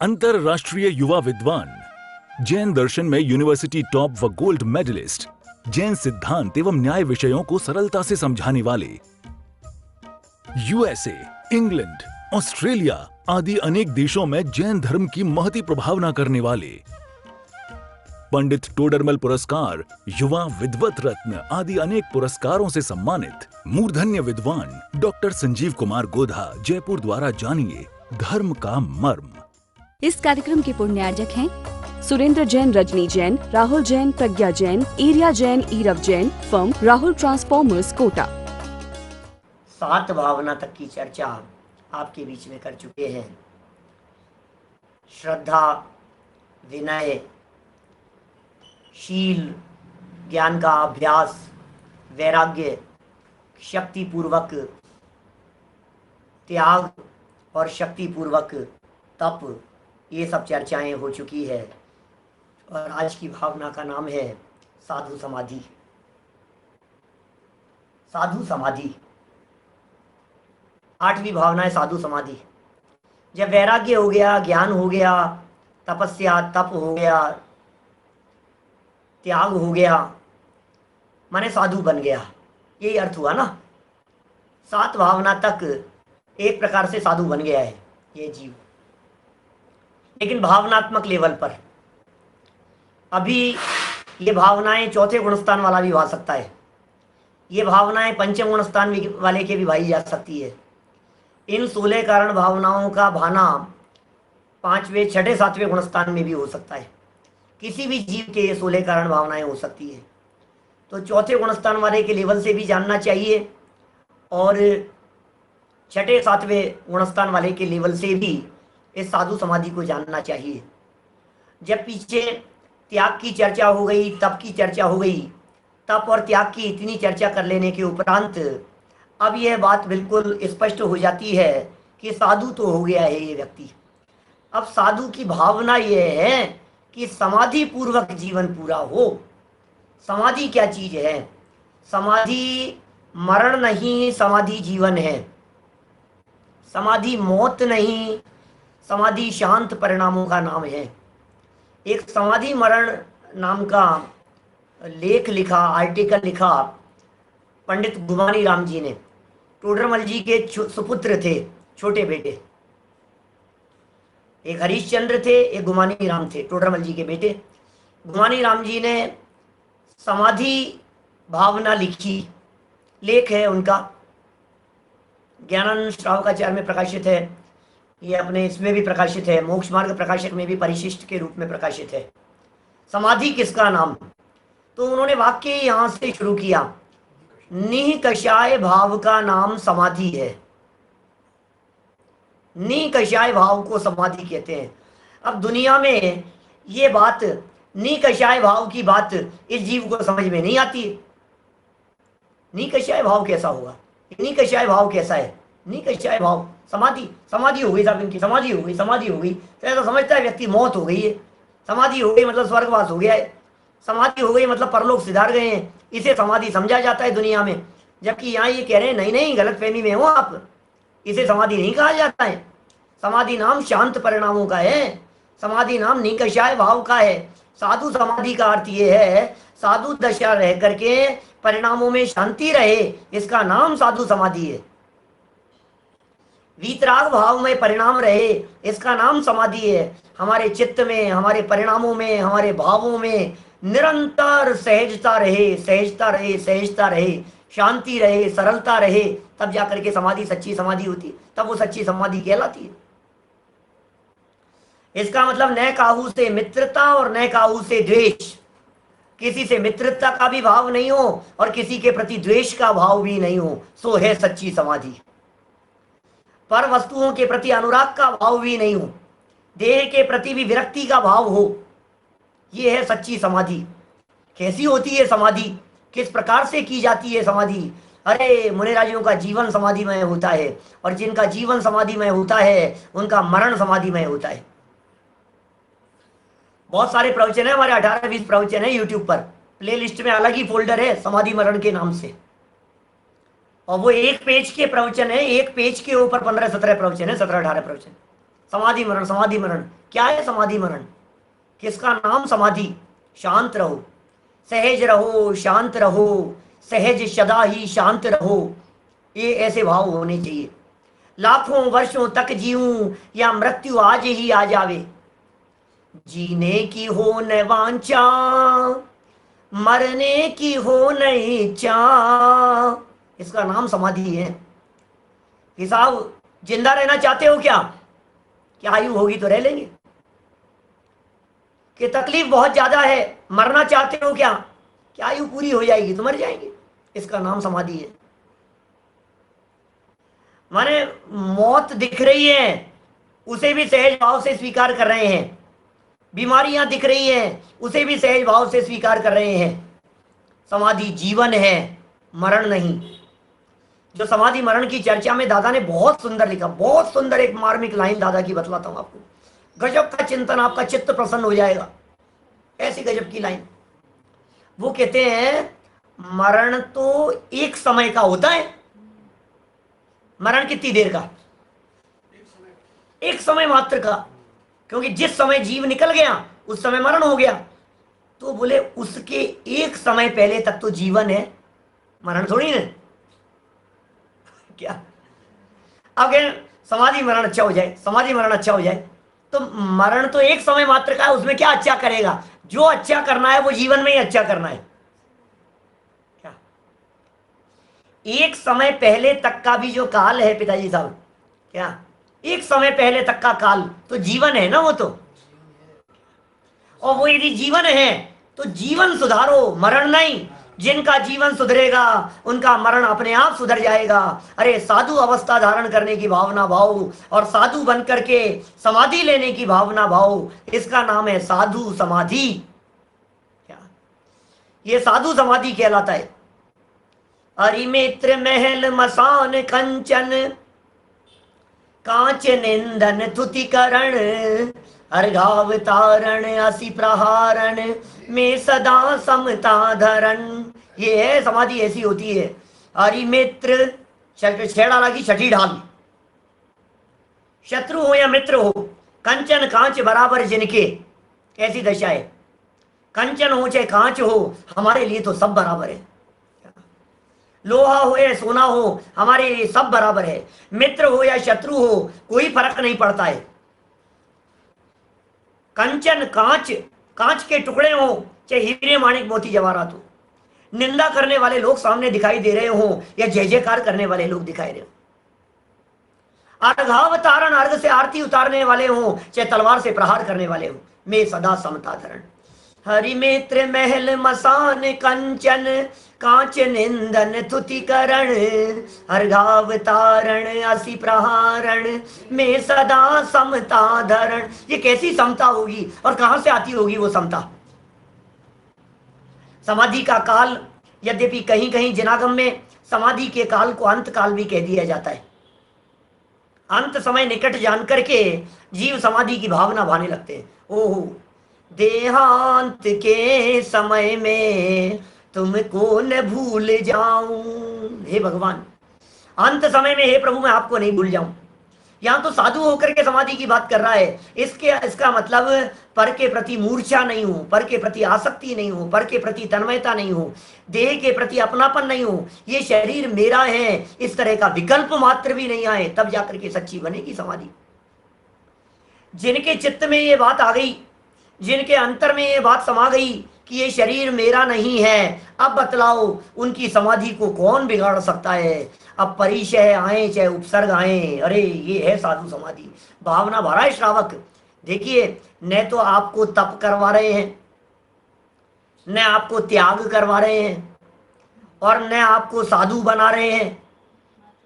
अंतरराष्ट्रीय युवा विद्वान, जैन दर्शन में यूनिवर्सिटी टॉप व गोल्ड मेडलिस्ट, जैन सिद्धांत एवं न्याय विषयों को सरलता से समझाने वाले, यूएसए, इंग्लैंड, ऑस्ट्रेलिया आदि अनेक देशों में जैन धर्म की महती प्रभावना करने वाले, पंडित टोडरमल पुरस्कार, युवा विद्वत रत्न आदि अनेक पुरस्कारों से सम्मानित मूर्धन्य विद्वान डॉक्टर संजीव कुमार गोधा जयपुर द्वारा जानिए धर्म का मर्म। इस कार्यक्रम के पुण्यार्जक हैं सुरेंद्र जैन, रजनी जैन, राहुल जैन, प्रज्ञा जैन, एरिया जैन, ईरव जैन, फर्म राहुल ट्रांसफॉर्मर्स, कोटा। 7 भावना तक की चर्चा आपके बीच में कर चुके हैं। श्रद्धा, विनय, शील, ज्ञान का अभ्यास, वैराग्य, शक्तिपूर्वक त्याग और शक्तिपूर्वक तप, ये सब चर्चाएं हो चुकी है। और आज की भावना का नाम है साधु समाधि। साधु समाधि 8वीं भावना है साधु समाधि। जब वैराग्य हो गया, ज्ञान हो गया, तपस्या, तप हो गया, त्याग हो गया, माने साधु बन गया, यही अर्थ हुआ ना। 7 भावना तक एक प्रकार से साधु बन गया है ये जीव, लेकिन भावनात्मक लेवल पर अभी ये भावनाएं चौथे गुणस्थान वाला भी भा सकता है, ये भावनाएं पंचम गुणस्थान वाले के भी भाई जा सकती है। इन 16 कारण भावनाओं का भाना 5वें, 6ठे, 7वें गुणस्थान में भी हो सकता है। किसी भी जीव के ये 16 कारण भावनाएं हो सकती है। तो चौथे गुणस्थान वाले के लेवल से भी जानना चाहिए और 6ठे, 7वें गुणस्थान वाले के लेवल से भी इस साधु समाधि को जानना चाहिए। जब पीछे त्याग की चर्चा हो गई, तप की चर्चा हो गई, तप और त्याग की इतनी चर्चा कर लेने के उपरांत अब यह बात बिल्कुल स्पष्ट हो जाती है कि साधु तो हो गया है ये व्यक्ति। अब साधु की भावना यह है कि समाधि पूर्वक जीवन पूरा हो। समाधि क्या चीज है? समाधि मरण नहीं, समाधि जीवन है। समाधि मौत नहीं, समाधि शांत परिणामों का नाम है। एक समाधि मरण नाम का लेख लिखा, आर्टिकल लिखा पंडित गुमानी राम जी ने। टोडरमल जी के सुपुत्र थे, छोटे बेटे। एक हरिश्चंद्र थे, एक गुमानी राम थे, टोडरमल जी के बेटे। गुमानी राम जी ने समाधि भावना लिखी, लेख है उनका, ज्ञानानंद श्रावकाचार्य में प्रकाशित है, ये अपने इसमें भी प्रकाशित है, मोक्ष मार्ग प्रकाशक में भी परिशिष्ट के रूप में प्रकाशित है। समाधि किसका नाम? तो उन्होंने वाक्य यहां से शुरू किया, निकषाय भाव का नाम समाधि है। निकषाय भाव को समाधि कहते हैं। अब दुनिया में ये बात, निकषाय भाव की बात इस जीव को समझ में नहीं आती है। निकषाय भाव कैसा होगा? निकषाय भाव कैसा है? निकषाय भाव समाधि, समाधि हो गई साहब, इनकी समाधि हो गई, समाधि हो गई तो ऐसा समझता है व्यक्ति मौत हो गई है। समाधि हो गई मतलब स्वर्गवास हो गया है, समाधि हो गई मतलब परलोक सिधार गए हैं, इसे समाधि समझा जाता है दुनिया में। जबकि यहाँ ये कह रहे हैं नहीं नहीं, गलतफहमी में हो आप, इसे समाधि नहीं कहा जाता है। समाधि नाम शांत परिणामों का है, समाधि नाम निकषाय भाव का है। साधु समाधि का अर्थ ये है साधु दशा रह करके परिणामों में शांति रहे, इसका नाम साधु समाधि है। वीतराग भाव में परिणाम रहे, इसका नाम समाधि है। हमारे चित्त में, हमारे परिणामों में, हमारे भावों में निरंतर सहजता रहे, सहजता रहे, सहजता रहे, शांति रहे, सरलता रहे, तब जाकर के समाधि सच्ची समाधि होती, तब वो सच्ची समाधि कहलाती है। इसका मतलब न काहू से मित्रता और न काहू से द्वेष, किसी से मित्रता का भी भाव नहीं हो और किसी के प्रति द्वेष का भाव भी नहीं हो, सो है सच्ची समाधि। पर वस्तुओं के प्रति अनुराग का भाव भी नहीं हो, देह के प्रति भी विरक्ति का भाव हो, ये है सच्ची समाधि। कैसी होती है समाधि? किस प्रकार से की जाती है समाधि? अरे मुनिराजियों का जीवन समाधिमय होता है, और जिनका जीवन समाधिमय होता है उनका मरण समाधिमय होता है। बहुत सारे प्रवचन है हमारे, 18-20 प्रवचन है यूट्यूब पर, प्ले लिस्ट में अलग ही फोल्डर है समाधि मरण के नाम से। और वो 1 पेज के प्रवचन है, 1 पेज के ऊपर 15-17 प्रवचन है, 17-18 प्रवचन। समाधि मरण, समाधि मरण। क्या है समाधि मरण? किसका नाम समाधि? शांत रहो, सहज रहो, शांत रहो, सहज सदा ही शांत रहो, ये ऐसे भाव होने चाहिए। लाखों वर्षों तक जीऊं या मृत्यु आज ही आ जावे, जीने की हो न वांछा, मरने की हो न इच्छा। इसका नाम समाधि है। कि साहब जिंदा रहना चाहते हो क्या? क्या आयु होगी तो रह लेंगे। कि तकलीफ बहुत ज्यादा है, मरना चाहते हो क्या? क्या आयु पूरी हो जाएगी तो मर जाएंगे। इसका नाम समाधि है। माने मौत दिख रही है, उसे भी सहज भाव से स्वीकार कर रहे हैं। बीमारियां दिख रही हैं, उसे भी सहज भाव से स्वीकार कर रहे हैं। समाधि जीवन है, मरण नहीं। जो समाधि मरण की चर्चा में दादा ने बहुत सुंदर लिखा, बहुत सुंदर एक मार्मिक लाइन दादा की बतलाता हूं आपको। गजब का चिंतन, आपका चित्त प्रसन्न हो जाएगा। ऐसी गजब की लाइन। वो कहते हैं मरण तो एक समय का होता है। मरण कितनी देर का? एक समय मात्र का। क्योंकि जिस समय जीव निकल गया उस समय मरण हो गया। तो बोले उसके एक समय पहले तक तो जीवन है, मरण थोड़ी ना। क्या अब समाधि मरण अच्छा हो जाए, समाधि मरण अच्छा हो जाए, तो मरण तो एक समय मात्र का है, उसमें क्या अच्छा करेगा? जो अच्छा करना है वो जीवन में ही अच्छा करना है। क्या एक समय पहले तक का भी जो काल है पिताजी साहब, क्या एक समय पहले तक का काल तो जीवन है ना वो तो। और वो यदि जीवन है तो जीवन सुधारो, मरण नहीं। जिनका जीवन सुधरेगा उनका मरण अपने आप सुधर जाएगा। अरे साधु अवस्था धारण करने की भावना भाव और साधु बन करके समाधि लेने की भावना भाव, इसका नाम है साधु समाधि। क्या ये साधु समाधि कहलाता है। अरिमित्र महल मसान कंचन, कांच निंदन तुतिकरण, अर्घावतारण असी प्रहारण, में सदा समता धरण। ये है समाधि, ऐसी होती है। अरिमित्र छेड़ा की छठी ढाल, शत्रु हो या मित्र हो, कंचन कांच बराबर जिनके, ऐसी दशा है। कंचन हो चाहे कांच हो, हमारे लिए तो सब बराबर है। लोहा हो या सोना हो, हमारे लिए सब बराबर है। मित्र हो या शत्रु हो, कोई फर्क नहीं पड़ता है। कंचन कांच, कांच के टुकड़े हो चाहे हीरे माणिक मोती जवाहरात हो, निंदा करने वाले लोग सामने दिखाई दे रहे हो या जय जयकार करने वाले लोग दिखाई दे रहे हो, अर्घावतारण अर्घ से आरती उतारने वाले हो चाहे तलवार से प्रहार करने वाले हो, मैं सदा समता धरण। हरिमित्र महल मसान कंचन, कांच निंदन तुतिकरण, अर्घावतारण असी प्रहारण, में सदा समता धरण। ये कैसी समता होगी और कहां से आती होगी वो समता? समाधि का काल, यद्यपि कहीं कहीं जिनागम में समाधि के काल को अंत काल भी कह दिया जाता है। अंत समय निकट जान करके जीव समाधि की भावना भाने लगते हैं। ओहो, देहांत के समय में तुमको न भूल जाऊं। हे भगवान, अंत समय में हे प्रभु मैं आपको नहीं भूल जाऊं। यहां तो साधु होकर के समाधि की बात कर रहा है। इसका मतलब पर के प्रति मूर्छा नहीं हो, पर के प्रति आसक्ति नहीं हो, पर के प्रति तन्मयता नहीं हो, देह के प्रति अपनापन नहीं हो, ये शरीर मेरा है, इस तरह का विकल्प मात्र भी नहीं आए, तब जाकर के सच्ची बनेगी समाधि। जिनके चित्त में ये बात आ गई, जिनके अंतर में ये बात समा गई कि ये शरीर मेरा नहीं है, अब बतलाओ उनकी समाधि को कौन बिगाड़ सकता है? अब परिचय आए चाहे उपसर्ग आए, अरे ये है साधु समाधि। भावना भरा है श्रावक। देखिए, न तो आपको तप करवा रहे हैं, न आपको त्याग करवा रहे हैं, और न आपको साधु बना रहे हैं,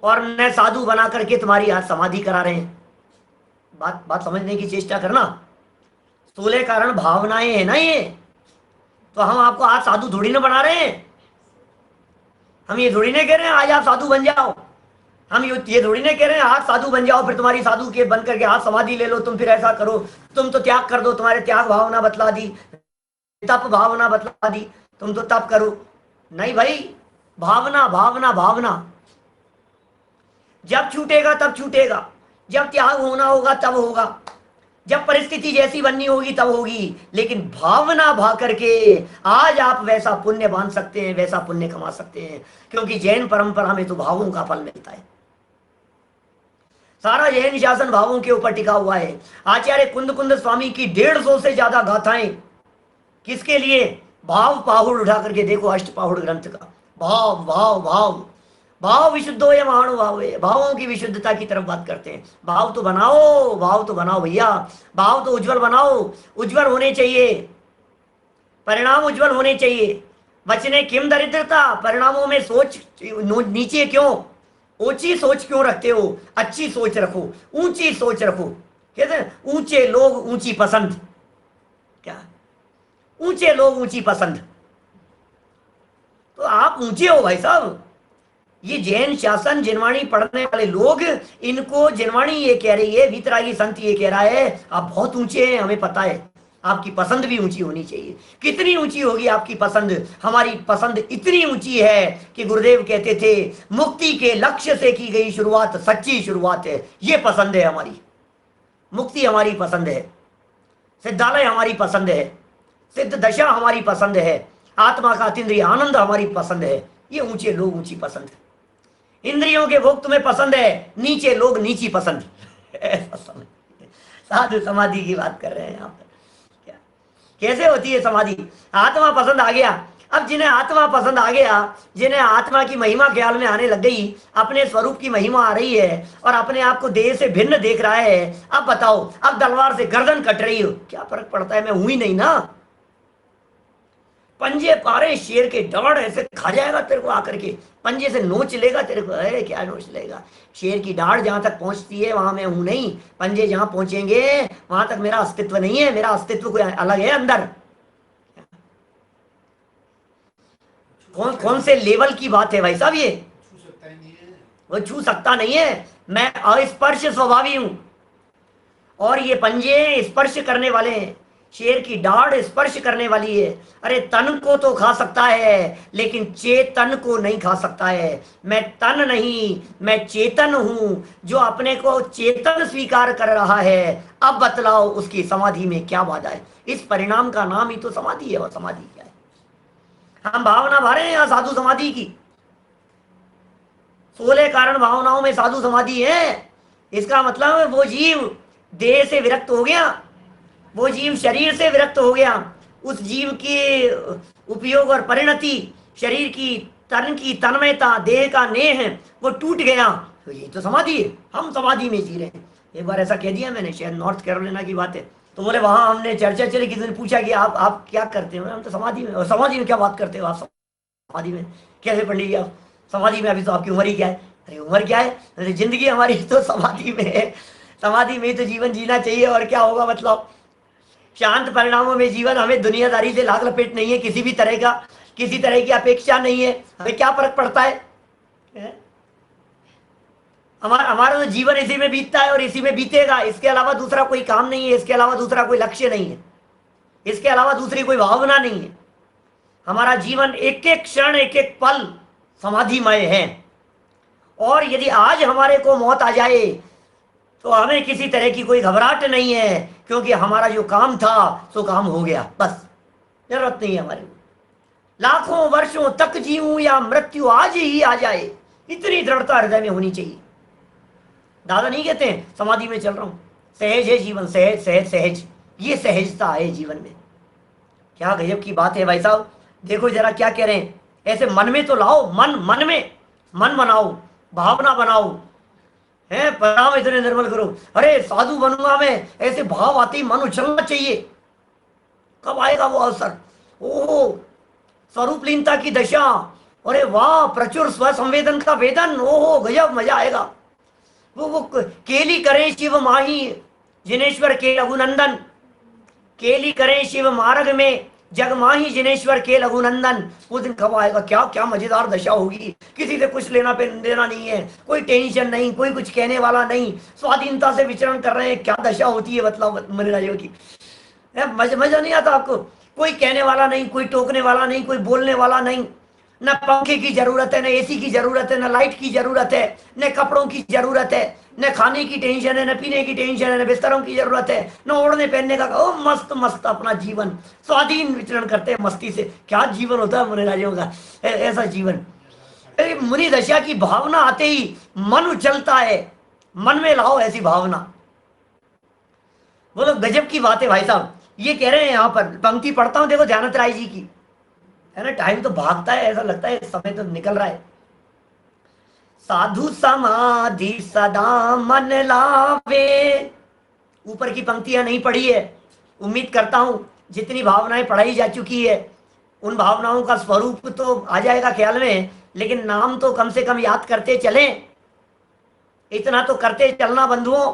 और न साधु बना करके तुम्हारी आज समाधि करा रहे हैं। बात समझने की चेष्टा करना। स्थूल कारण भावनाएं है ना ये, तो हम आपको आज साधु थोड़ी ना बना रहे हैं। हम ये थोड़ी ना कह रहे हैं आज आप साधु बन जाओ। हम ये थोड़ी ना कह रहे हैं आज साधु बन जाओ, फिर तुम्हारी साधु के बन करके आज समाधि ले लो, तुम फिर ऐसा करो, तुम तो त्याग कर दो, तुम्हारे त्याग भावना बतला दी, तप भावना बतला दी, तुम तो तप करो। नहीं भाई, भावना भावना भावना जब छूटेगा तब छूटेगा। जब त्याग होना होगा तब होगा, जब परिस्थिति जैसी बननी होगी तब होगी, लेकिन भावना भा करके आज आप वैसा पुण्य बांध सकते हैं, वैसा पुण्य कमा सकते हैं, क्योंकि जैन परंपरा में तो भावों का फल मिलता है। सारा जैन शासन भावों के ऊपर टिका हुआ है। आचार्य कुंद कुंद स्वामी की 150 से ज्यादा गाथाएं किसके लिए? भाव पाहुड़ उठा करके देखो, अष्ट पाहुड़ ग्रंथ का। भाव भाव भाव भाव विशुद्धो या महानुभाव है, भावों की विशुद्धता की तरफ बात करते हैं। भाव तो बनाओ, भाव तो बनाओ भैया, भाव तो उज्जवल बनाओ, उज्जवल होने चाहिए, परिणाम उज्जवल होने चाहिए। बचने किम दरिद्रता, परिणामों में सोच नीचे क्यों, ऊंची सोच क्यों रखते हो? अच्छी सोच रखो, ऊंची सोच रखो। कहते हैं ऊंचे लोग ऊंची पसंद, क्या ऊंचे लोग ऊंची पसंद, तो आप ऊंचे हो भाई साहब। ये जैन शासन जिनवाणी पढ़ने वाले लोग, इनको जिनवाणी ये कह रही है, वीतरागी संत ये कह रहा है आप बहुत ऊंचे हैं, हमें पता है, आपकी पसंद भी ऊंची होनी चाहिए। कितनी ऊंची होगी आपकी पसंद? हमारी पसंद इतनी ऊंची है कि गुरुदेव कहते थे मुक्ति के लक्ष्य से की गई शुरुआत सच्ची शुरुआत है। ये पसंद है हमारी, मुक्ति हमारी पसंद है, सिद्धालय हमारी पसंद है, सिद्ध दशा हमारी पसंद है, आत्मा का अतीन्द्रिय आनंद हमारी पसंद है। ये ऊंचे लोग ऊंची पसंद है। इंद्रियों के भोग तुम्हें पसंद है, नीचे लोग नीची पसंद। ऐसा समझ, साधु समाधि की बात कर रहे हैं यहाँ पर। क्या कैसे होती है समाधि? आत्मा पसंद आ गया। अब जिन्हें आत्मा पसंद आ गया, जिन्हें आत्मा की महिमा ख्याल में आने लग गई, अपने स्वरूप की महिमा आ रही है और अपने आप को देह से भिन्न देख रहा है, अब बताओ, अब तलवार से गर्दन कट रही हो, क्या फर्क पड़ता है? मैं हुई नहीं ना। पंजे पारे शेर के डाढ़ ऐसे खा जाएगा तेरे को आकर के, पंजे से नोच लेगा तेरे को। अरे क्या नोच लेगा? शेर की डाढ़ जहां तक पहुंचती है वहां मैं हूं नहीं, पंजे जहां पहुंचेंगे वहां तक मेरा अस्तित्व नहीं है, मेरा अस्तित्व कोई अलग है अंदर। कौन से लेवल की बात है भाई साहब? ये वो छू सकता नहीं है। मैं अस्पर्श स्वभावी हूं और ये पंजे स्पर्श करने वाले हैं। शेर की दाढ़ स्पर्श करने वाली है। अरे तन को तो खा सकता है लेकिन चेतन को नहीं खा सकता है। मैं तन नहीं, मैं चेतन हूं जो अपने को चेतन स्वीकार कर रहा है। अब बतलाओ उसकी समाधि में क्या बाधा है? इस परिणाम का नाम ही तो समाधि है। और समाधि क्या है? हम भावना भा रहे हैं यहाँ साधु समाधि की। 16 कारण भावनाओं में साधु समाधि है। इसका मतलब वो जीव देह से विरक्त हो गया, वो जीव शरीर से विरक्त हो गया, उस जीव की उपयोग और परिणति, शरीर की तन की तन्मयता, देह का नेह वो टूट गया। तो ये तो समाधि है। हम समाधि में जी रहे हैं। एक बार ऐसा कह दिया मैंने, शायद नॉर्थ कैरोलिना की बात है, तो बोले वहां हमने चर्चा चली, किसी ने पूछा कि आप क्या करते हो? हम तो समाधि में। और समाधि में क्या बात करते हो आप? समाधि में कैसे पंडित जी आप समाधि में? अभी तो आपकी उम्र ही क्या है? अरे उम्र क्या है, अरे जिंदगी हमारी तो समाधि में है। समाधि में तो जीवन जीना चाहिए। और क्या होगा मतलब? शांत परिणामों में जीवन। हमें दुनियादारी से लाग लपेट नहीं है, किसी भी तरह का, किसी तरह की अपेक्षा नहीं है। हमें क्या फर्क पड़ता है? हमारा तो जीवन इसी में बीतता है और इसी में बीतेगा। इसके अलावा दूसरा कोई काम नहीं है, इसके अलावा दूसरा कोई लक्ष्य नहीं है, इसके अलावा दूसरी कोई भावना नहीं है। हमारा जीवन एक एक क्षण, एक एक पल समाधिमय है। और यदि आज हमारे को मौत आ जाए तो हमें किसी तरह की कोई घबराहट नहीं है, क्योंकि हमारा जो काम था सो काम हो गया। बस जरूरत नहीं है हमारे को लाखों वर्षों तक जीऊं या मृत्यु आज ही आ जाए, इतनी दृढ़ता हृदय में होनी चाहिए। दादा नहीं कहते हैं समाधि में चल रहा हूं, सहज है जीवन, सहज सहज सहज। ये सहजता है जीवन में। क्या गजब की बात है भाई साहब। देखो जरा क्या कह रहे हैं, ऐसे मन में तो लाओ, मन में मन बनाओ, भावना बनाओ, है परिणाम इतने निर्मल करो। अरे साधु बनूंगा मैं, ऐसे भाव आते ही मन उछलना चाहिए। कब आएगा वो अवसर? ओह स्वरूप लीनता की दशा, अरे वाह प्रचुर स्व संवेदन का वेदन, ओहो गजब मजा आएगा। वो केली करें शिव माही जिनेश्वर के लघुनंदन, केली करें शिव मार्ग में जग माही जिनेश्वर के लघुनंदन। वो दिन कब आएगा? क्या क्या मजेदार दशा होगी। किसी से कुछ लेना देना नहीं है, कोई टेंशन नहीं, कोई कुछ कहने वाला नहीं, स्वाधीनता से विचरण कर रहे हैं। क्या दशा होती है मतलब मनुराजों की। मजा नहीं आता आपको? कोई कहने वाला नहीं, कोई टोकने वाला नहीं, कोई बोलने वाला नहीं, न पंखे की जरूरत है, न एसी की जरूरत है, न लाइट की जरूरत है, न कपड़ों की जरूरत है, न खाने की टेंशन है, न पीने की टेंशन है, न बिस्तरों की जरूरत है, न ओढ़ने पहनने का। ओ मस्त मस्त अपना जीवन स्वाधीन विचरण करते हैं मस्ती से। क्या जीवन होता है मुनि राजाओं का, ऐसा जीवन। मुनि दशा की भावना आते ही मन उछलता है। मन में लाओ ऐसी भावना। बोलो गजब की बात है भाई साहब। ये कह रहे हैं यहाँ पर, पंक्ति पढ़ता हूं, देखो ध्यानत राय जी की, है ना। टाइम तो भागता है, ऐसा लगता है समय तो निकल रहा है। साधु समाधि सदा मन लावे। ऊपर की पंक्तियां नहीं पढ़ी है, उम्मीद करता हूं जितनी भावनाएं पढ़ाई जा चुकी है उन भावनाओं का स्वरूप तो आ जाएगा ख्याल में, लेकिन नाम तो कम से कम याद करते चलें। इतना तो करते चलना बंधुओं,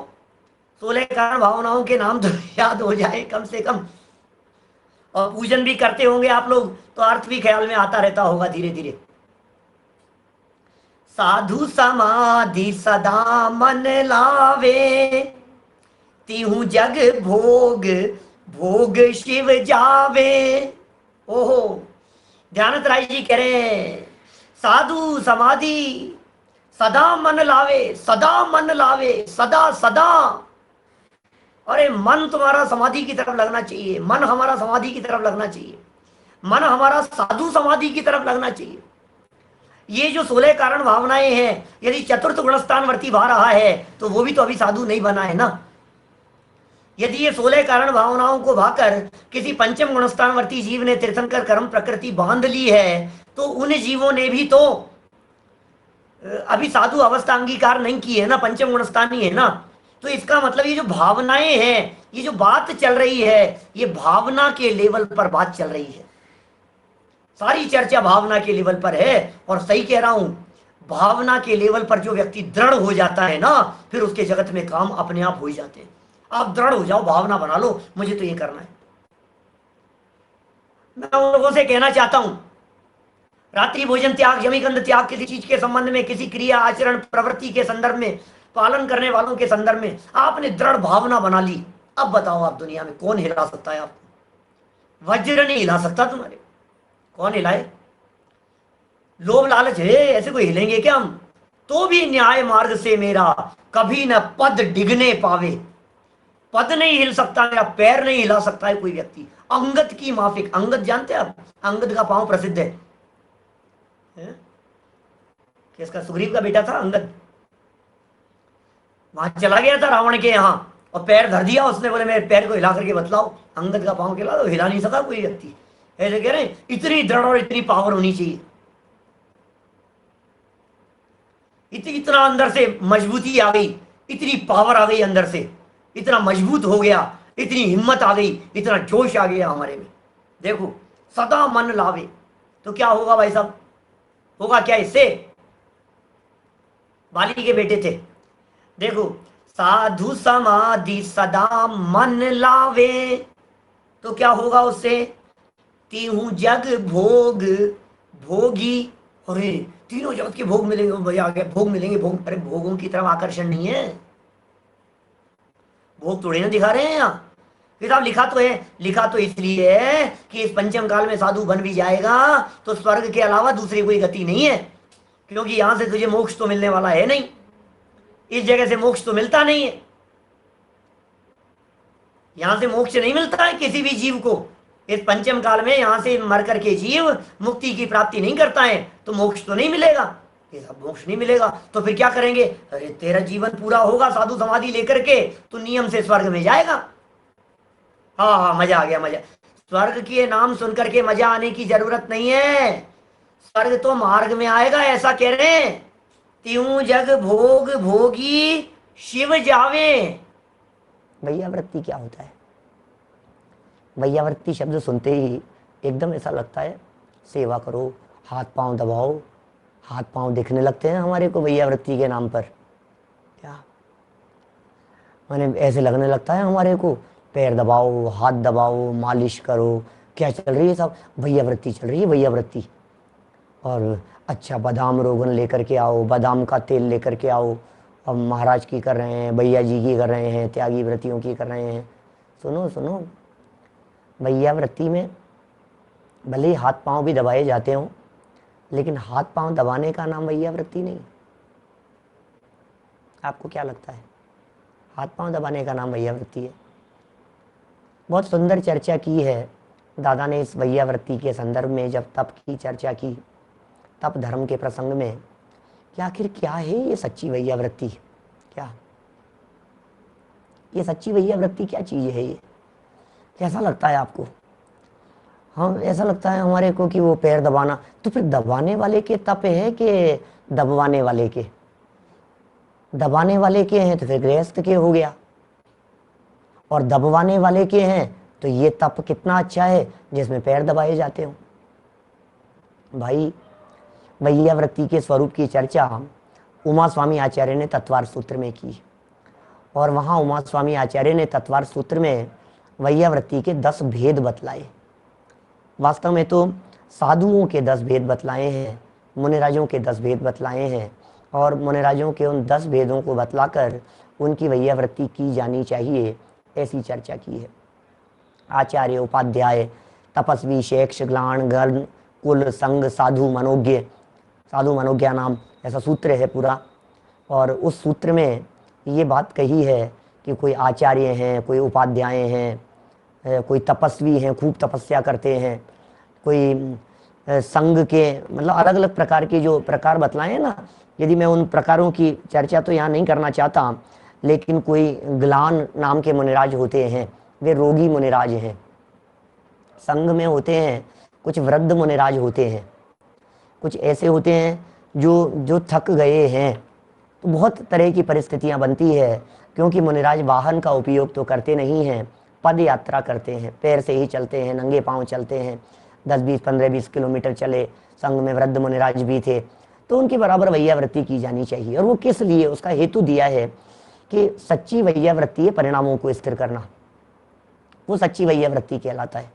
16 कारण भावनाओं के नाम तो याद हो जाए कम से कम। और पूजन भी करते होंगे आप लोग, तो अर्थ भी ख्याल में आता रहता होगा धीरे धीरे। साधु समाधि सदा मन लावे, तिहु जग भोग भोग शिव जावे। ओहो, ध्यानत राय जी कह रहे हैं साधु समाधि सदा मन लावे, सदा मन लावे, सदा सदा। अरे मन तुम्हारा समाधि की तरफ लगना चाहिए, मन हमारा समाधि की तरफ लगना चाहिए, मन हमारा साधु समाधि की तरफ लगना चाहिए। ये जो 16 कारण भावनाएं हैं, यदि चतुर्थ गुणस्थान वर्ती भा रहा है तो वो भी तो अभी साधु नहीं बना है ना। यदि ये 16 कारण भावनाओं को भाकर किसी पंचम गुणस्थान वर्ती जीव ने तीर्थंकर कर्म प्रकृति बांध ली है, तो उन जीवों ने भी तो अभी साधु अवस्था अंगीकार नहीं की है ना, पंचम गुणस्थान ही है ना। तो इसका मतलब ये जो भावनाएं हैं, ये जो बात चल रही है, ये भावना के लेवल पर बात चल रही है। सारी चर्चा भावना के लेवल पर है। और सही कह रहा हूं, भावना के लेवल पर जो व्यक्ति दृढ़ हो जाता है ना, फिर उसके जगत में काम अपने आप हो ही जाते हैं। आप दृढ़ हो जाओ, भावना बना लो, मुझे तो ये करना है। मैं उन लोगों से कहना चाहता हूं, रात्रि भोजन त्याग, यमीकंद त्याग, किसी चीज के संबंध में, किसी क्रिया आचरण प्रवृत्ति के संदर्भ में, पालन करने वालों के संदर्भ में आपने दृढ़ भावना बना ली। अब बताओ, आप दुनिया में कौन हिला सकता है आपको? वज्र नहीं हिला सकता तुम्हारे, कौन हिलाए? लोभ लालच है, ऐसे कोई हिलेंगे क्या हम? तो भी न्याय मार्ग से मेरा कभी न पद डिगने पावे। पद नहीं हिल सकता, मेरा पैर नहीं हिला सकता है कोई व्यक्ति। अंगद की माफिक, अंगद जानते हैं आप? अंगद का पांव प्रसिद्ध है, किसका? सुग्रीव का बेटा था अंगद। वहां चला गया था रावण के यहां और पैर धर दिया उसने, बोले मेरे पैर को हिला करके बतलाओ। अंगद का पांव हिला, तो हिला नहीं सका कोई व्यक्ति। ऐसे कह रहे हैं, इतनी दृढ़ और इतनी पावर होनी चाहिए, इतना अंदर से मजबूती आ गई, इतनी पावर आ गई अंदर से, इतना मजबूत हो गया, इतनी हिम्मत आ गई, इतना जोश आ गया हमारे में। देखो, सदा मन लावे, तो क्या होगा भाई साहब? होगा क्या इससे? बाली के बेटे थे, देखो, साधु समाधि सदा मन लावे, तो क्या होगा उससे? तीहू जग भोग भोगी। अरे तीनों जगत के भोग मिलेंगे भैया, आगे भोग मिलेंगे, भोग। अरे भोगों की तरफ आकर्षण नहीं है, भोग थोड़े ना दिखा रहे हैं यहाँ। किताब लिखा तो है, लिखा तो इसलिए है कि इस पंचम काल में साधु बन भी जाएगा तो स्वर्ग के अलावा दूसरी कोई गति नहीं है, क्योंकि यहां से तुझे मोक्ष तो मिलने वाला है नहीं, इस जगह से मोक्ष तो मिलता नहीं है, यहां से मोक्ष नहीं मिलता है किसी भी जीव को। इस पंचम काल में यहां से मर करके जीव मुक्ति की प्राप्ति नहीं करता है, तो मोक्ष तो नहीं मिलेगा, मोक्ष नहीं मिलेगा तो फिर क्या करेंगे? अरे तेरा जीवन पूरा होगा साधु समाधि लेकर के, तो नियम से स्वर्ग में जाएगा। हाँ हाँ, मजा आ गया, मजा। स्वर्ग के नाम सुनकर के मजा आने की जरूरत नहीं है, स्वर्ग तो मार्ग में आएगा, ऐसा कह रहे हैं। त्यों जग भोग भोगी शिव जावे। वैयावृत्ति क्या होता है? वैयावृत्ति शब्द सुनते ही एकदम ऐसा लगता है सेवा करो, हाथ पांव दबाओ, हाथ पांव दिखने लगते हैं हमारे को वैयावृत्ति के नाम पर। क्या माने? ऐसे लगने लगता है हमारे को, पैर दबाओ, हाथ दबाओ, मालिश करो। क्या चल रही है सब? वैयावृत्ति चल रही है, वैयावृत्ति। और अच्छा बादाम रोगन लेकर के आओ, बादाम का तेल लेकर के आओ। अब महाराज की कर रहे हैं, भैया जी की कर रहे हैं, त्यागी व्रतियों की कर रहे हैं। सुनो सुनो, वैयावृत्ति में भले ही हाथ पांव भी दबाए जाते हों, लेकिन हाथ पांव दबाने का नाम वैयावृत्ति नहीं। आपको क्या लगता है? हाथ पांव दबाने का नाम वैयावृत्ति है। बहुत सुंदर चर्चा की है दादा ने इस वैयावृत्ति के संदर्भ में, जब तप की चर्चा की, तप धर्म के प्रसंग में, कि आखिर क्या है ये सच्ची वैयावृत्ति? क्या ये सच्ची वैयावृत्ति क्या चीज है? ये कैसा लगता है आपको? हम ऐसा लगता है हमारे को कि वो पैर दबाना, तो फिर दबाने वाले के तप है कि दबवाने वाले के? दबाने वाले के हैं तो फिर गृहस्थ के हो गया, और दबवाने वाले के हैं तो ये तप कितना अच्छा है जिसमें पैर दबाए जाते हो। भाई, वैयावृत्ति के स्वरूप की चर्चा उमा स्वामी आचार्य ने तत्वार सूत्र में की, और वहाँ उमा स्वामी आचार्य ने तत्वार सूत्र में वैयावृत्ति के 10 भेद बतलाए। वास्तव में तो साधुओं के 10 भेद बतलाए हैं, मुनिराजों के 10 भेद बतलाए हैं, और मुनिराजों के उन 10 भेदों को बतलाकर उनकी वैयावृत्ति की जानी चाहिए, ऐसी चर्चा की है। आचार्य, उपाध्याय, तपस्वी, शेक्ष, ग्लाण, गण, कुल, संग, साधु, मनोज्ञ, साधु मनोज्ञा नाम ऐसा सूत्र है पूरा। और उस सूत्र में ये बात कही है कि कोई आचार्य हैं, कोई उपाध्याय हैं, कोई तपस्वी हैं, खूब तपस्या करते हैं, कोई संग के, मतलब अलग अलग प्रकार के जो प्रकार बतलाए हैं ना, यदि मैं उन प्रकारों की चर्चा तो यहाँ नहीं करना चाहता, लेकिन कोई ग्लान नाम के मुनिराज होते हैं, वे रोगी मुनिराज हैं। संग में होते हैं कुछ वृद्ध मुनिराज होते हैं, कुछ ऐसे होते हैं जो थक गए हैं। तो बहुत तरह की परिस्थितियां बनती है, क्योंकि मुनिराज वाहन का उपयोग तो करते नहीं हैं, पद यात्रा करते हैं, पैर से ही चलते हैं, नंगे पांव चलते हैं, 10-20, 15-20 किलोमीटर चले। संग में वृद्ध मुनिराज भी थे, तो उनकी बराबर वैयावृत्ति की जानी चाहिए। और वो किस लिए, उसका हेतु दिया है कि सच्ची वैयावृत्ति है परिणामों को स्थिर करना, वो सच्ची वैयावृत्ति कहलाता है।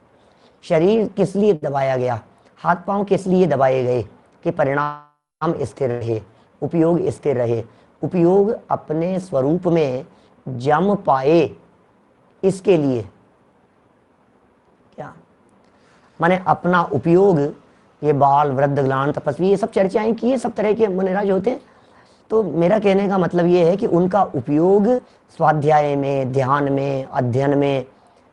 शरीर किस लिए दबाया गया, हाथ पांव किस लिए दबाए गए? कि परिणाम स्थिर रहे, उपयोग स्थिर रहे, उपयोग अपने स्वरूप में जम पाए, इसके लिए। क्या माने अपना उपयोग, ये बाल, वृद्ध, ग्लान, तपस्वी, ये सब चर्चाएं की, सब तरह के मुनिराज होते हैं। तो मेरा कहने का मतलब ये है कि उनका उपयोग स्वाध्याय में, ध्यान में, अध्ययन में,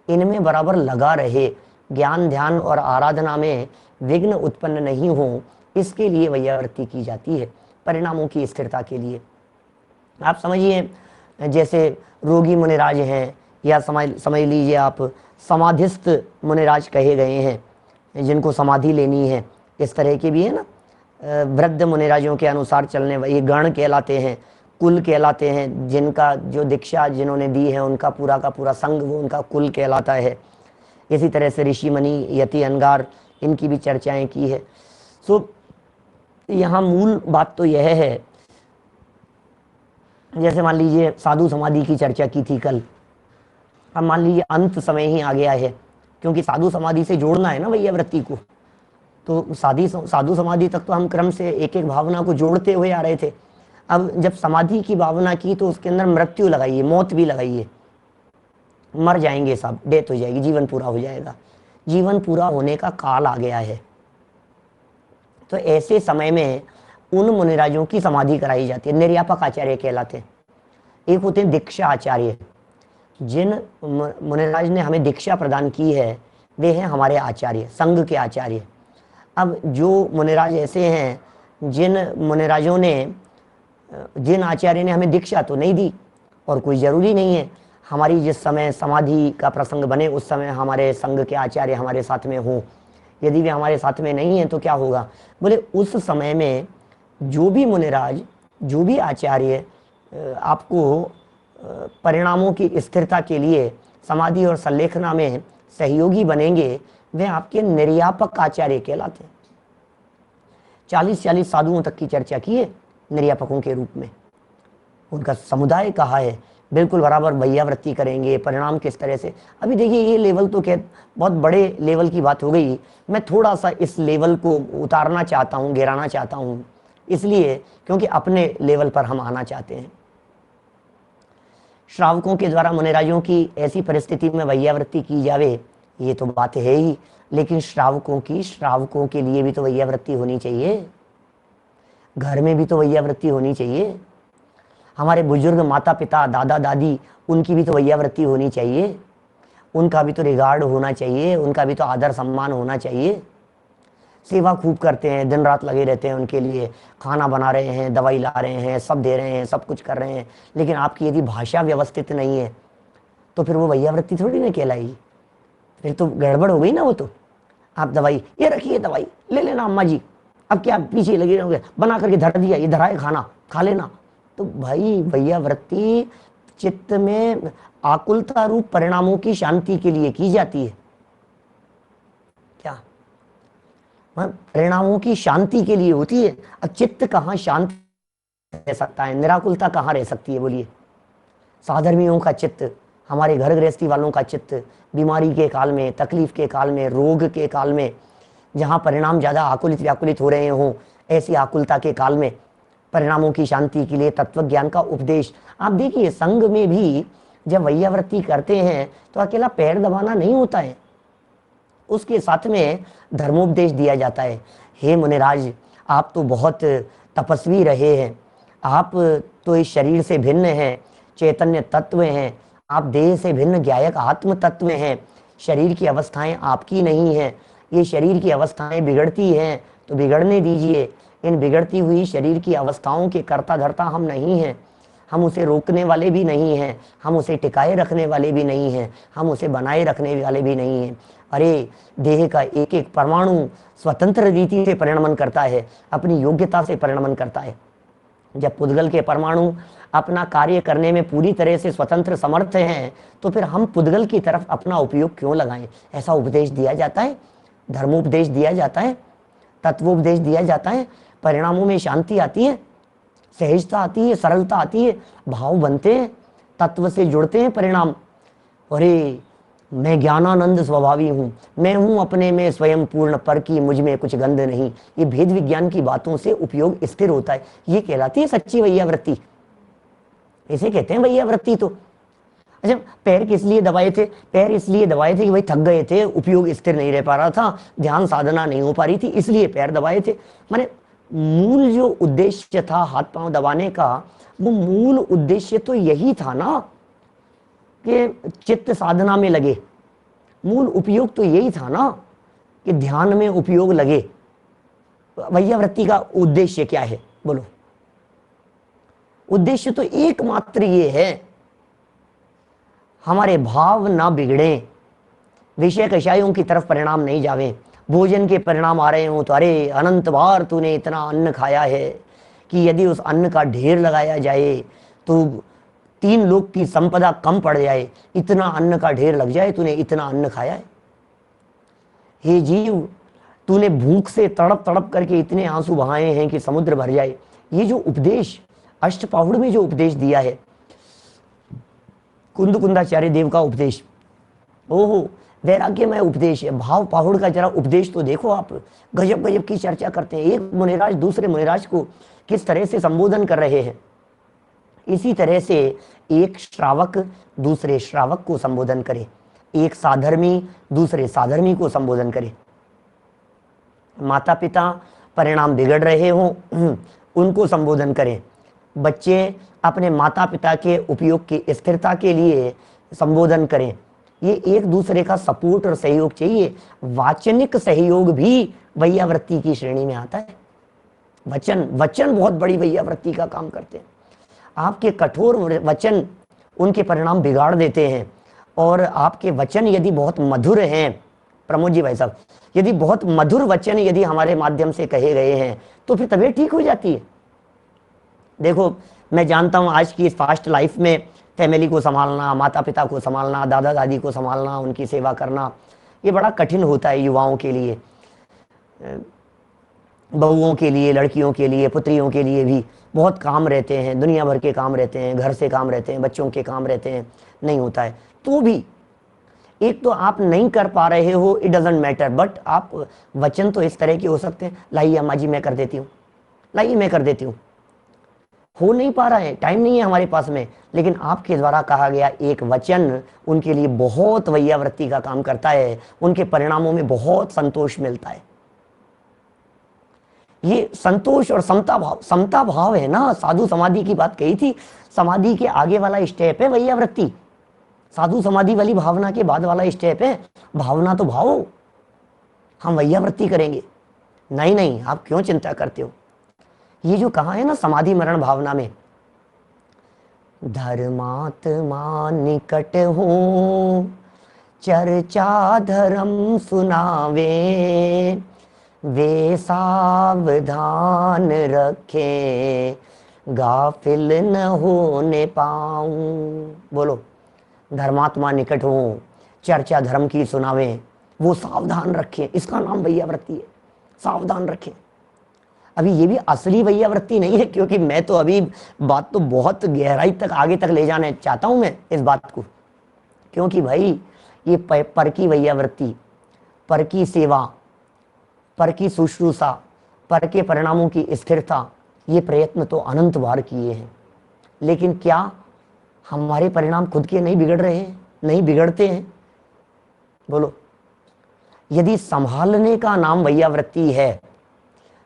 इनमें बराबर लगा रहे, ज्ञान, ध्यान और आराधना में विघ्न उत्पन्न नहीं हो, इसके लिए वैयावृत्ति की जाती है, परिणामों की स्थिरता के लिए। आप समझिए, जैसे रोगी मुनिराज हैं, या समझ लीजिए आप समाधिस्थ मुनिराज कहे गए हैं, जिनको समाधि लेनी है, इस तरह के भी है ना। वृद्ध मुनिराजों के अनुसार चलने वाले गण कहलाते हैं, कुल कहलाते हैं, जिनका जो दीक्षा जिन्होंने दी है उनका पूरा का पूरा संघ, वो उनका कुल कहलाता है। इसी तरह से ऋषि मणि, यति, अंगार, इनकी भी चर्चाएं की है। सो यहाँ मूल बात तो यह है, जैसे मान लीजिए साधु समाधि की चर्चा की थी कल, अब मान लीजिए अंत समय ही आ गया है, क्योंकि साधु समाधि से जोड़ना है ना वैयावृत्ति को। तो साधु समाधि तक तो हम क्रम से एक एक भावना को जोड़ते हुए आ रहे थे। अब जब समाधि की भावना की तो उसके अंदर मृत्यु लगाइए, मौत भी लगाइए, मर जाएंगे सब, डेथ हो जाएगी, जीवन पूरा हो जाएगा। जीवन पूरा होने का काल आ गया है, तो ऐसे समय में उन मुनिराजों की समाधि कराई जाती है, निर्यापक आचार्य कहलाते हैं। एक होते हैं दीक्षा आचार्य, जिन मुनिराज ने हमें दीक्षा प्रदान की है वे हैं हमारे आचार्य, संघ के आचार्य। अब जो मुनिराज ऐसे हैं जिन मुनिराजों ने, जिन आचार्य ने हमें दीक्षा तो नहीं दी, और कोई जरूरी नहीं है हमारी जिस समय समाधि का प्रसंग बने उस समय हमारे संघ के आचार्य हमारे साथ में हों। यदि वे हमारे साथ में नहीं है तो क्या होगा, बोले उस समय में जो भी मुनिराज, जो भी आचार्य आपको परिणामों की स्थिरता के लिए समाधि और संलेखना में सहयोगी बनेंगे, वे आपके निर्यापक आचार्य कहलाते हैं। 40-40 साधुओं तक की चर्चा की है निर्यापकों के रूप में, उनका समुदाय कहा है, बिल्कुल बराबर वैयावृत्ति करेंगे, परिणाम किस तरह से। अभी देखिए ये लेवल तो क्या बहुत बड़े लेवल की बात हो गई, मैं थोड़ा सा इस लेवल को उतारना चाहता हूँ, गिराना चाहता हूँ, इसलिए क्योंकि अपने लेवल पर हम आना चाहते हैं। श्रावकों के द्वारा मुनिराजों की ऐसी परिस्थिति में वैयावृत्ति की जावे, ये तो बात है ही, लेकिन श्रावकों के लिए भी तो वैयावृत्ति होनी चाहिए। घर में भी तो वैयावृत्ति होनी चाहिए। हमारे बुजुर्ग माता पिता दादा दादी, उनकी भी तो वैयावृत्ति होनी चाहिए, उनका भी तो रिगार्ड होना चाहिए, उनका भी तो आदर सम्मान होना चाहिए। सेवा खूब करते हैं, दिन रात लगे रहते हैं उनके लिए, खाना बना रहे हैं, दवाई ला रहे हैं, सब दे रहे हैं, सब कुछ कर रहे हैं, लेकिन आपकी यदि भाषा व्यवस्थित नहीं है तो फिर वो वैयावृत्ति थोड़ी ना कहलाएगी, फिर तो गड़बड़ हो गई ना। वो तो आप दवाई, ये रखिए दवाई, ले लेना अम्मा जी, अब क्या पीछे लगे रहोगे, बना करके धर दिया, ये धराए खाना, खा लेना। तो भाई वैयावृत्ति चित्त में आकुलता रूप परिणामों की शांति के लिए की जाती है। क्या परिणामों की शांति के लिए होती है। अब चित्त कहाँ शांत रह सकता है, निराकुलता कहाँ रह सकती है बोलिए। साधर्मियों का चित्त, हमारे घर गृहस्थी वालों का चित्त बीमारी के काल में, तकलीफ के काल में, रोग के काल में, जहाँ परिणाम ज़्यादा आकुलित व्याकुलित हो रहे हों, ऐसी आकुलता के काल में परिणामों की शांति के लिए तत्व ज्ञान का उपदेश। आप देखिए संघ में भी जब वैयावृत्ति करते हैं तो अकेला पैर दबाना नहीं होता है, उसके साथ में धर्मोपदेश दिया जाता है। हे मुनिराज, आप तो बहुत तपस्वी रहे हैं, आप तो इस शरीर से भिन्न हैं, चैतन्य तत्व हैं, आप देह से भिन्न ज्ञायक आत्म तत्व हैं, शरीर की अवस्थाएं आपकी नहीं हैं, ये शरीर की अवस्थाएं बिगड़ती हैं तो बिगड़ने दीजिए। इन बिगड़ती हुई शरीर की अवस्थाओं के कर्ता धर्ता हम नहीं हैं, हम उसे रोकने वाले भी नहीं हैं, हम उसे टिकाए रखने वाले भी नहीं हैं, हम उसे बनाए रखने वाले भी नहीं हैं। अरे देह का एक एक परमाणु स्वतंत्र रीति से परिणमन करता है, अपनी योग्यता से परिणमन करता है। जब पुद्गल के परमाणु अपना कार्य करने में पूरी तरह से स्वतंत्र समर्थ हैं तो फिर हम पुद्गल की तरफ अपना उपयोग क्यों लगाएं। ऐसा उपदेश दिया जाता है, धर्मोपदेश दिया जाता है, तत्वोपदेश दिया जाता है। परिणामों में शांति आती है, सहजता आती है, सरलता आती है, भाव बनते हैं, तत्व से जुड़ते हैं परिणाम। अरे मैं ज्ञानानंद स्वभावी हूँ, मैं हूँ अपने में स्वयं पूर्ण, पर की मुझ में कुछ गंध नहीं। ये भेद विज्ञान की बातों से उपयोग स्थिर होता है, ये कहलाती है सच्ची वैयावृत्ति। इसे कहते हैं वैयावृत्ति। तो अच्छा, पैर किस लिए दबाए थे? पैर इसलिए दबाए थे कि भाई थक गए थे, उपयोग स्थिर नहीं रह पा रहा था, ध्यान साधना नहीं हो पा रही थी, इसलिए पैर दबाए थे। माने मूल जो उद्देश्य था हाथ पांव दबाने का, वो मूल उद्देश्य तो यही था ना कि चित्त साधना में लगे। मूल उपयोग तो यही था ना कि ध्यान में उपयोग लगे। वैयावृत्ति का उद्देश्य क्या है बोलो? उद्देश्य तो एकमात्र ये है, हमारे भाव ना बिगड़े, विषय कषायों की तरफ परिणाम नहीं जावे। भोजन के परिणाम आ रहे हो तो अरे अनंत बार तूने इतना अन्न खाया है कि यदि उस अन्न का ढेर लगाया जाए तो 3 लोक की संपदा कम पड़ जाए, इतना अन्न का ढेर लग जाए, तूने इतना अन्न खाया है। हे जीव, तूने भूख से तड़प तड़प करके इतने आंसू बहाए हैं कि समुद्र भर जाए। ये जो उपदेश अष्टपाहुड़ में जो उपदेश दिया है, कुंद कुंदाचार्य देव का उपदेश, ओहो वैराग्यमय उपदेश है। भाव पाहुड़ का जरा उपदेश तो देखो आप, गजब गजब की चर्चा करते हैं। एक मुनिराज दूसरे मुनिराज को किस तरह से संबोधन कर रहे हैं, इसी तरह से एक श्रावक दूसरे श्रावक को संबोधन करे, एक साधर्मी दूसरे साधर्मी को संबोधन करे। माता पिता परिणाम बिगड़ रहे हों उनको संबोधन करें, बच्चे अपने माता पिता के उपयोग की स्थिरता के लिए संबोधन करें। ये एक दूसरे का सपोर्ट और सहयोग चाहिए। वाचनिक सहयोग भी वैयावृत्ति की श्रेणी में आता है। वचन बहुत बड़ी वैयावृत्ति का काम करते हैं। आपके कठोर वचन उनके परिणाम बिगाड़ देते हैं, और आपके वचन यदि बहुत मधुर हैं, प्रमोद जी भाई साहब, यदि बहुत मधुर वचन यदि हमारे माध्यम से कहे गए हैं तो फिर तबीयत ठीक हो जाती है। देखो मैं जानता हूं आज की इस फास्ट लाइफ में फैमिली को संभालना, माता पिता को संभालना, दादा दादी को संभालना, उनकी सेवा करना, ये बड़ा कठिन होता है युवाओं के लिए, बहुओं के लिए, लड़कियों के लिए, पुत्रियों के लिए भी बहुत काम रहते हैं, दुनिया भर के काम रहते हैं, घर से काम रहते हैं, बच्चों के काम रहते हैं, नहीं होता है। तो भी एक तो आप नहीं कर पा रहे हो, इट डजंट मैटर, बट आप वचन तो इस तरह के हो सकते हैं, लाइए अम्मा जी मैं कर देती हूँ, लाइए मैं कर देती हूँ। हो नहीं पा रहा है, टाइम नहीं है हमारे पास में, लेकिन आपके द्वारा कहा गया एक वचन उनके लिए बहुत वैयावृत्ति का काम करता है, उनके परिणामों में बहुत संतोष मिलता है। ये संतोष और समता भाव है ना। साधु समाधि की बात कही थी, समाधि के आगे वाला स्टेप है वैयावृत्ति, साधु समाधि वाली भावना के बाद वाला स्टेप है भावना तो भाव। हम वैयावृत्ति करेंगे, नहीं नहीं आप क्यों चिंता करते हो। ये जो कहा है ना समाधि मरण भावना में, धर्मात्मा निकट हो चर्चा धर्म सुनावे, वे सावधान रखे गाफिल न होने पाऊं। बोलो, धर्मात्मा निकट हो चर्चा धर्म की सुनावे, वो सावधान रखें। इसका नाम वैयावृत्ति है, सावधान रखें। अभी ये भी असली वैयावृत्ति नहीं है, क्योंकि मैं तो अभी बात तो बहुत गहराई तक आगे तक ले जाने चाहता हूं मैं इस बात को, क्योंकि भाई ये पर की वैयावृत्ति, पर की सेवा, पर की शुश्रूषा, पर के परिणामों की स्थिरता, ये प्रयत्न तो अनंत बार किए हैं, लेकिन क्या हमारे परिणाम खुद के नहीं बिगड़ रहे हैं, नहीं बिगड़ते हैं? बोलो, यदि संभालने का नाम वैयावृत्ति है,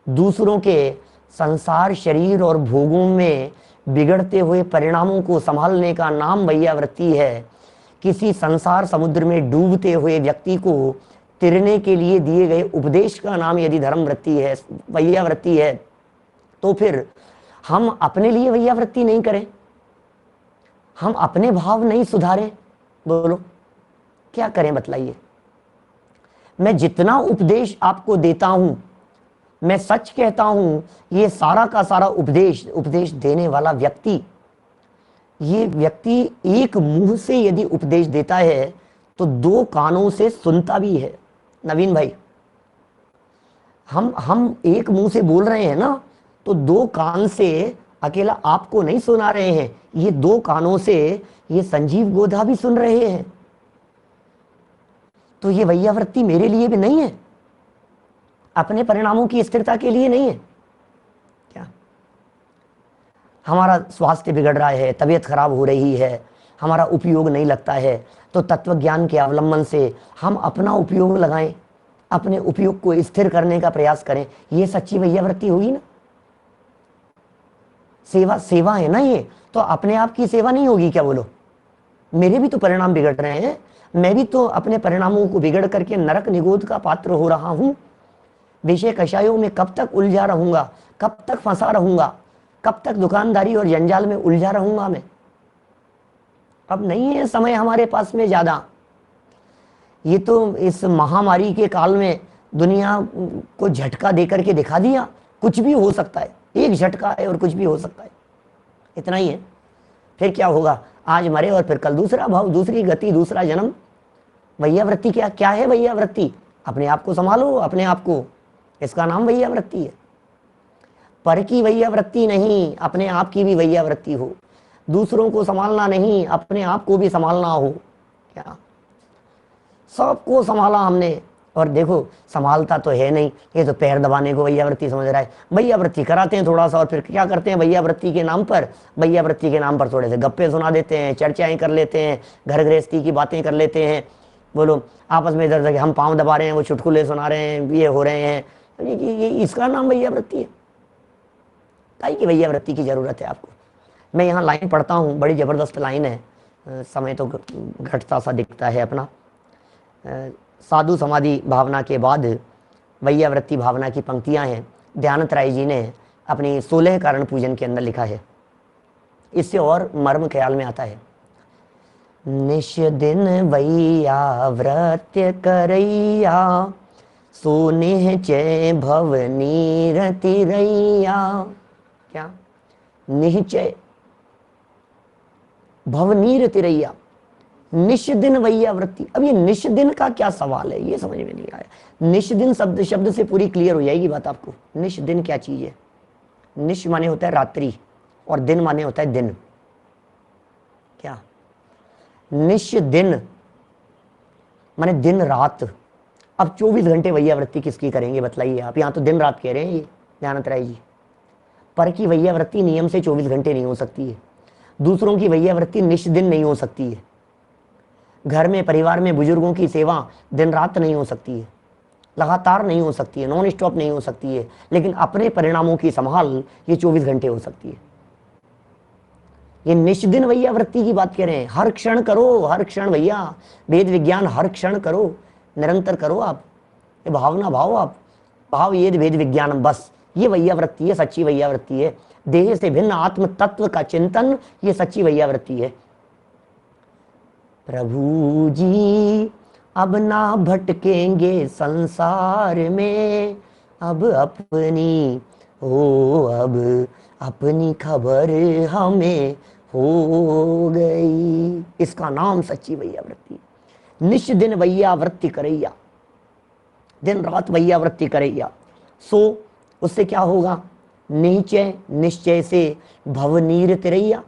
दूसरों के संसार शरीर और भोगों में बिगड़ते हुए परिणामों को संभालने का नाम वैयावृत्ति है, किसी संसार समुद्र में डूबते हुए व्यक्ति को तिरने के लिए दिए गए उपदेश का नाम यदि धर्म वृत्ति है, वैयावृत्ति है, तो फिर हम अपने लिए वैयावृत्ति नहीं करें, हम अपने भाव नहीं सुधारें? बोलो क्या करें, बतलाइए। मैं जितना उपदेश आपको देता हूं, मैं सच कहता हूं, ये सारा का सारा उपदेश देने वाला व्यक्ति, ये व्यक्ति एक मुंह से यदि उपदेश देता है तो दो कानों से सुनता भी है। नवीन भाई, हम एक मुंह से बोल रहे हैं ना, तो दो कान से अकेला आपको नहीं सुना रहे हैं, ये दो कानों से ये संजीव गोधा भी सुन रहे हैं। तो ये वैयावृत्ति मेरे लिए भी नहीं है, अपने परिणामों की स्थिरता के लिए नहीं है क्या? हमारा स्वास्थ्य बिगड़ रहा है, तबीयत खराब हो रही है, हमारा उपयोग नहीं लगता है, तो तत्व ज्ञान के अवलंबन से हम अपना उपयोग लगाएं, अपने उपयोग को स्थिर करने का प्रयास करें। ये सच्ची वैयावृत्ति होगी ना। सेवा है ना ये, तो अपने आप की सेवा नहीं होगी क्या? बोलो, मेरे भी तो परिणाम बिगड़ रहे हैं, मैं भी तो अपने परिणामों को बिगड़ करके नरक निगोद का पात्र हो रहा हूं। विषय कषायों में कब तक उलझा रहूंगा, कब तक फंसा रहूंगा, कब तक दुकानदारी और जंजाल में उलझा रहूंगा मैं? अब नहीं है समय हमारे पास में ज्यादा। ये तो इस महामारी के काल में दुनिया को झटका देकर के दिखा दिया, कुछ भी हो सकता है, एक झटका है और कुछ भी हो सकता है, इतना ही है। फिर क्या होगा, आज मरे और फिर कल दूसरा भाव, दूसरी गति, दूसरा जन्म। वैयावृत्ति क्या है? वैयावृत्ति अपने आप को संभालो, अपने आप को, इसका नाम वैयावृत्ति है। पर की वैयावृत्ति नहीं, अपने आप की भी वैयावृत्ति हो, दूसरों को संभालना नहीं, अपने आप को भी संभालना हो। क्या सबको संभाला हमने, और देखो संभालता तो है नहीं, ये तो पैर दबाने को वैयावृत्ति समझ रहा है। वैयावृत्ति कराते हैं थोड़ा सा, और फिर क्या करते हैं वैयावृत्ति के नाम पर थोड़े से गप्पे सुना देते हैं, चर्चाएं कर लेते हैं, घर गृहस्थी की बातें कर लेते हैं। बोलो, आपस में इधर हम पाँव दबा रहे हैं, वो चुटकुले सुना रहे हैं, ये हो रहे हैं, ये इसका नाम वैयावृत्ति है। ताई की वैयावृत्ति की जरूरत है आपको। मैं यहाँ लाइन पढ़ता हूँ, बड़ी जबरदस्त लाइन है, समय तो घटता सा दिखता है अपना। साधु समाधि भावना के बाद वैयावृत्ति भावना की पंक्तियां हैं, दयानंद राय जी ने अपनी 16 कारण पूजन के अंदर लिखा है। इससे और मर्म ख्याल में आता है। निश दिन वैयावृत्य करैया, सोने चय भव नीरति रैया। क्या? निश्चय भव नीरति रैया, निश दिन वैयावृत्ति। अब ये निश दिन का क्या सवाल है, ये समझ में नहीं आया। निश दिन शब्द से पूरी क्लियर हो जाएगी बात आपको। निश दिन क्या चीज है? निश माने होता है रात्रि, और दिन माने होता है दिन। क्या? निश दिन माने दिन रात। अब 24 घंटे वैयावृत्ति किसकी करेंगे बतलाइए आप? यहाँ तो दिन रात कह रहे हैं ये दयानंद राय जी। पर की वैयावृत्ति नियम से 24 घंटे नहीं हो सकती है, दूसरों की वैयावृत्ति निश दिन नहीं हो सकती है, घर में परिवार में बुजुर्गों की सेवा दिन रात नहीं हो सकती है, लगातार नहीं हो सकती है, नॉन स्टॉप नहीं हो सकती है, लेकिन अपने परिणामों की संभाल ये 24 घंटे हो सकती है। ये निष्दिन भैया वृत्ति की बात कह रहे हैं। हर क्षण करो, हर क्षण भैया वेद विज्ञान हर क्षण करो, निरंतर करो आप, ये भावना भाव आप, भाव ये वेद विज्ञान, बस ये भैया वृत्ति है, सच्ची भैया वृत्ति है। देह से भिन्न आत्म तत्व का चिंतन, ये सच्ची भैया वृत्ति है। प्रभु जी अब ना भटकेंगे संसार में, अब अपनी अब अपनी खबर हमें हो गई। इसका नाम सच्ची भैया वृत्ति। निश दिन भैया वृत्ति करैया, दिन रात भैया वृत्ति करैया। सो उससे क्या होगा? निश्चय, निश्चय से भव नीर तिरैया।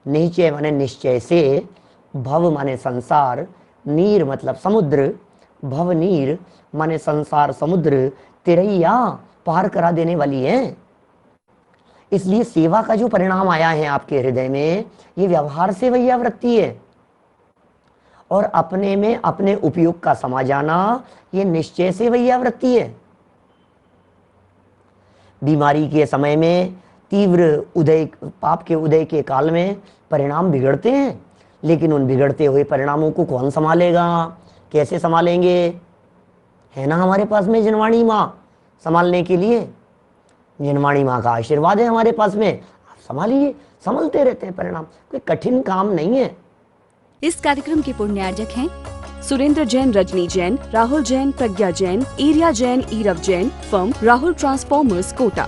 निश्चय माने निश्चय से, भव माने संसार, नीर मतलब समुद्र, भव नीर माने संसार समुद्र, तिरैया पार करा देने वाली है। इसलिए सेवा का जो परिणाम आया है आपके हृदय में, ये व्यवहार से भैया वृत्ति है, और अपने में अपने उपयोग का समा जाना, ये निश्चय से भैया वृत्ति है। बीमारी के समय में, तीव्र उदय, पाप के उदय के काल में परिणाम बिगड़ते हैं, लेकिन उन बिगड़ते हुए परिणामों को कौन संभालेगा? कैसे संभालेंगे? है ना हमारे पास में जिनवाणी माँ संभालने के लिए। जिनवाणी माँ का आशीर्वाद है हमारे पास में, आप संभालिए, संभलते रहते हैं परिणाम, कोई कठिन काम नहीं है। इस कार्यक्रम के पुण्यार्जक हैं सुरेंद्र जैन, रजनी जैन, राहुल जैन, प्रज्ञा जैन, एरिया जैन, ईरव जैन, फर्म राहुल ट्रांसफॉर्मर्स, कोटा।